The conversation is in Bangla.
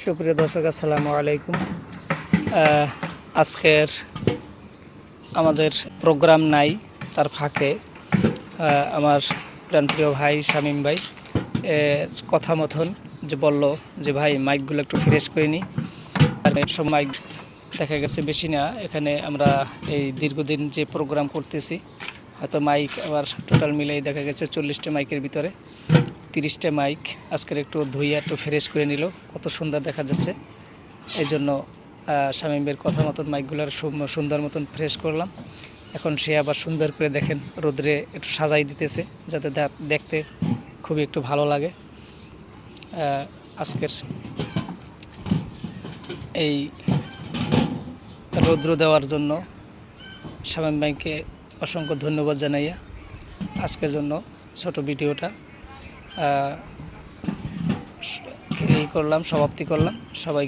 সুপ্রিয় দর্শক, আসসালামু আলাইকুম। আজকের আমাদের প্রোগ্রাম নাই, তার ফাঁকে আমার প্রাণপ্রিয় ভাই শামীম ভাই কথা মতন যে বলল যে ভাই মাইকগুলো একটু ফ্রেশ করে নিই। আর সব মাইক দেখা গেছে বেশি না, এখানে আমরা এই দীর্ঘদিন যে প্রোগ্রাম করতেছি হয়তো মাইক আবার টোটাল মিলেই দেখা গেছে 40টা মাইকের ভিতরে 30টা মাইক আজকের একটু ধুইয়া একটু ফ্রেশ করে নিল, কত সুন্দর দেখা যাচ্ছে। এই জন্য শামীমের কথা মতন মাইকগুলোর সুন্দর মতন ফ্রেশ করলাম। এখন সে আবার সুন্দর করে দেখেন রোদ্রে একটু সাজাই দিতেছে যাতে দেখতে খুবই একটু ভালো লাগে। আজকের এই রৌদ্র দেওয়ার জন্য শামীম ভাইকে অসংখ্য ধন্যবাদ জানাইয়া আজকের জন্য ছোট ভিডিওটা সমাপ্তি করলাম। সবাই